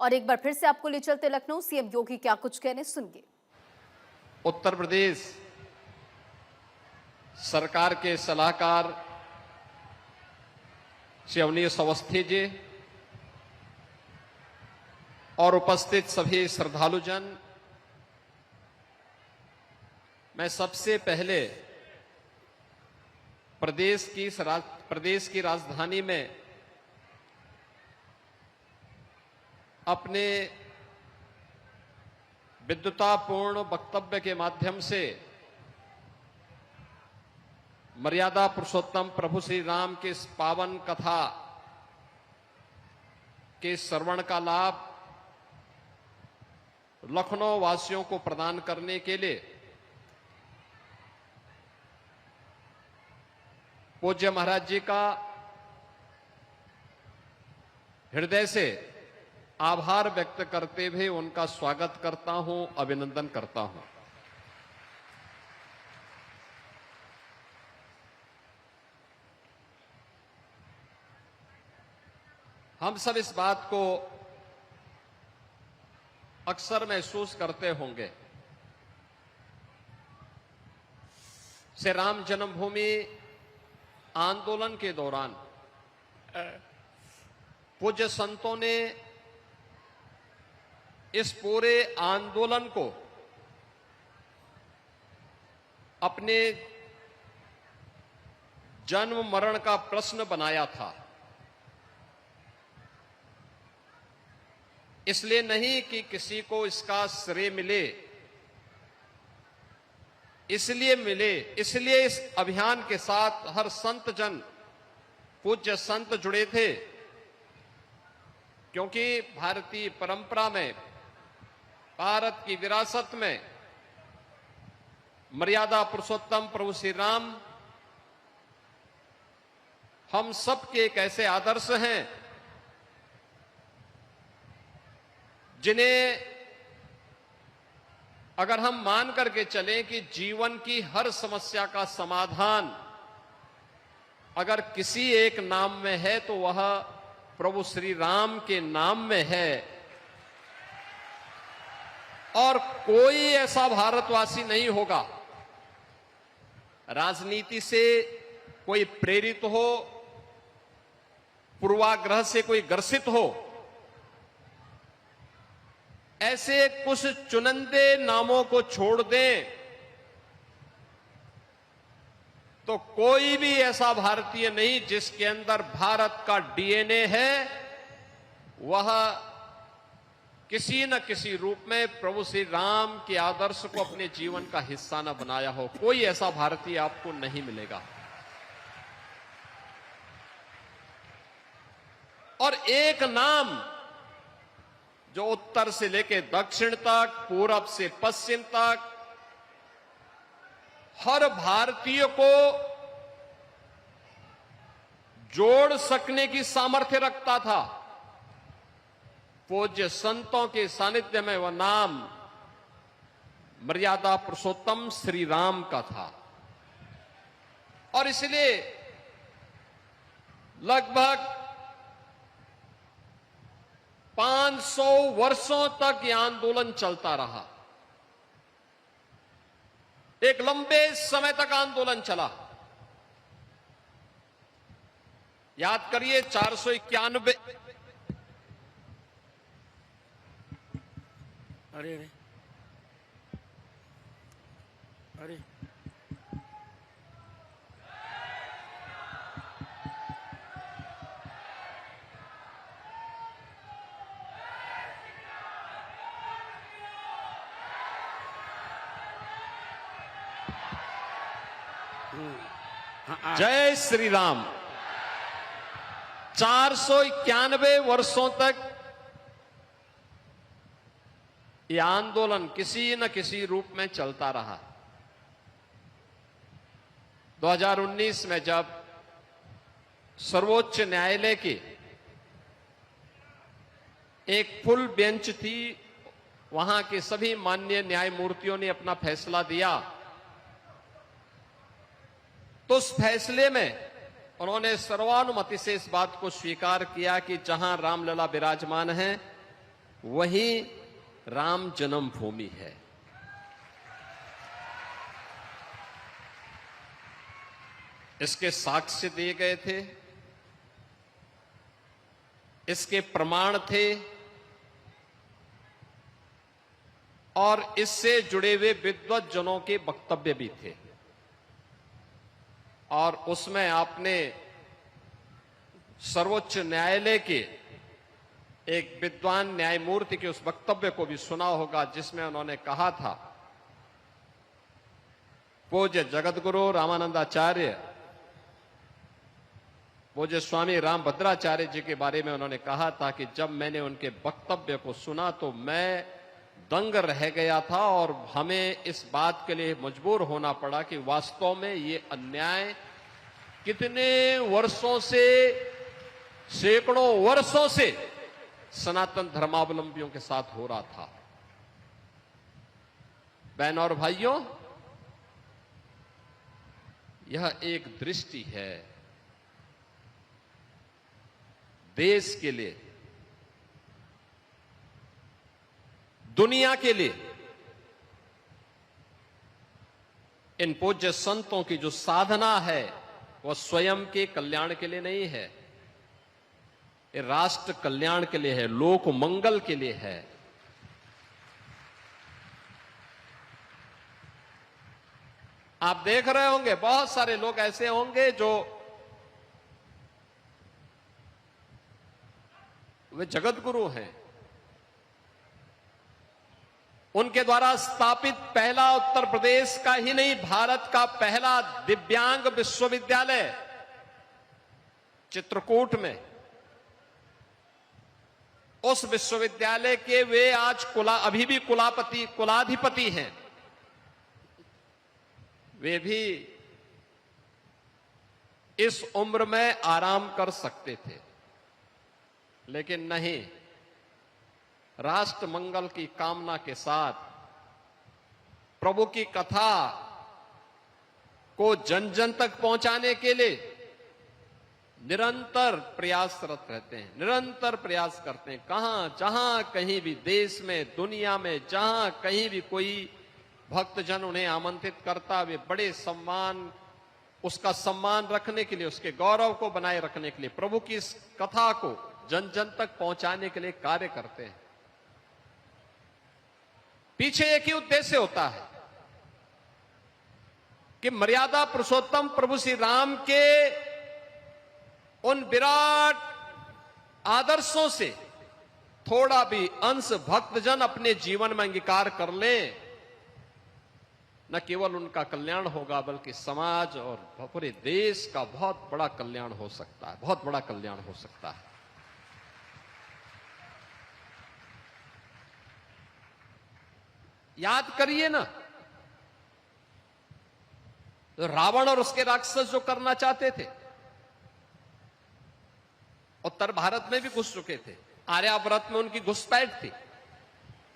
और एक बार फिर से आपको ले चलते लखनऊ, सीएम योगी क्या कुछ कहने, सुनिए। उत्तर प्रदेश सरकार के सलाहकार श्री अवनीश अवस्थी जी और उपस्थित सभी श्रद्धालुजन, मैं सबसे पहले प्रदेश की राजधानी में अपने विद्वतापूर्ण वक्तव्य के माध्यम से मर्यादा पुरुषोत्तम प्रभु श्री राम की इस पावन कथा के श्रवण का लाभ लखनऊ वासियों को प्रदान करने के लिए पूज्य महाराज जी का हृदय से आभार व्यक्त करते हुए उनका स्वागत करता हूं, अभिनंदन करता हूं। हम सब इस बात को अक्सर महसूस करते होंगे, श्री राम जन्मभूमि आंदोलन के दौरान पूज्य संतों ने इस पूरे आंदोलन को अपने जन्म मरण का प्रश्न बनाया था। इसलिए नहीं कि किसी को इसका श्रेय मिले, इसलिए इस अभियान के साथ हर संत जन, पूज्य संत जुड़े थे, क्योंकि भारतीय परंपरा में, भारत की विरासत में मर्यादा पुरुषोत्तम प्रभु श्री राम हम सबके एक ऐसे आदर्श हैं जिन्हें अगर हम मान करके चलें कि जीवन की हर समस्या का समाधान अगर किसी एक नाम में है तो वह प्रभु श्री राम के नाम में है, और कोई ऐसा भारतवासी नहीं होगा राजनीति से कोई प्रेरित हो, पूर्वाग्रह से कोई ग्रसित हो, ऐसे कुछ चुनिंदे नामों को छोड़ दें तो कोई भी ऐसा भारतीय नहीं जिसके अंदर भारत का डीएनए है, वह किसी न किसी रूप में प्रभु श्री राम के आदर्श को अपने जीवन का हिस्सा न बनाया हो। कोई ऐसा भारतीय आपको नहीं मिलेगा। और एक नाम जो उत्तर से लेकर दक्षिण तक, पूरब से पश्चिम तक हर भारतीय को जोड़ सकने की सामर्थ्य रखता था, पूज्य संतों के सानिध्य में वह नाम मर्यादा पुरुषोत्तम श्री राम का था। और इसलिए लगभग 500 वर्षों तक यह आंदोलन चलता रहा। एक लंबे समय तक आंदोलन चला। याद करिए 491। अरे अरे अरे जय श्री राम। 491 वर्षों तक यह आंदोलन किसी न किसी रूप में चलता रहा। 2019 में जब सर्वोच्च न्यायालय की एक फुल बेंच थी, वहां के सभी माननीय न्यायमूर्तियों ने अपना फैसला दिया, तो उस फैसले में उन्होंने सर्वानुमति से इस बात को स्वीकार किया कि जहां रामलला विराजमान है वही राम जन्मभूमि है। इसके साक्ष्य दिए गए थे, इसके प्रमाण थे और इससे जुड़े हुए विद्वज्जनों के वक्तव्य भी थे। और उसमें आपने सर्वोच्च न्यायालय के एक विद्वान न्यायमूर्ति के उस वक्तव्य को भी सुना होगा, जिसमें उन्होंने कहा था, पूज्य जगतगुरु रामानंदाचार्य, पूज्य स्वामी रामभद्राचार्य जी के बारे में उन्होंने कहा था कि जब मैंने उनके वक्तव्य को सुना तो मैं दंग रह गया था और हमें इस बात के लिए मजबूर होना पड़ा कि वास्तव में ये अन्याय कितने वर्षों से, सैकड़ों वर्षों से सनातन धर्मावलंबियों के साथ हो रहा था। बहन और भाइयों, यह एक दृष्टि है देश के लिए, दुनिया के लिए। इन पूज्य संतों की जो साधना है वह स्वयं के कल्याण के लिए नहीं है, ये राष्ट्र कल्याण के लिए है, लोक मंगल के लिए है। आप देख रहे होंगे बहुत सारे लोग ऐसे होंगे जो वे जगत गुरु हैं, उनके द्वारा स्थापित पहला उत्तर प्रदेश का ही नहीं भारत का पहला दिव्यांग विश्वविद्यालय चित्रकूट में, उस विश्वविद्यालय के वे आज अभी भी कुलाधिपति हैं। वे भी इस उम्र में आराम कर सकते थे, लेकिन नहीं, राष्ट्र मंगल की कामना के साथ प्रभु की कथा को जन जन तक पहुंचाने के लिए निरंतर प्रयासरत रहते हैं, निरंतर प्रयास करते हैं। जहां कहीं भी देश में, दुनिया में, जहां कहीं भी कोई भक्तजन उन्हें आमंत्रित करता, वे बड़े सम्मान, उसका सम्मान रखने के लिए, उसके गौरव को बनाए रखने के लिए, प्रभु की इस कथा को जन जन तक पहुंचाने के लिए कार्य करते हैं। पीछे एक ही उद्देश्य होता है कि मर्यादा पुरुषोत्तम प्रभु श्री राम के उन विराट आदर्शों से थोड़ा भी अंश भक्तजन अपने जीवन में अंगीकार कर लें, न केवल उनका कल्याण होगा बल्कि समाज और पूरे देश का बहुत बड़ा कल्याण हो सकता है, बहुत बड़ा कल्याण हो सकता है। याद करिए ना, तो रावण और उसके राक्षस जो करना चाहते थे, उत्तर भारत में भी घुस चुके थे, आर्यावर्त में उनकी घुसपैठ थी।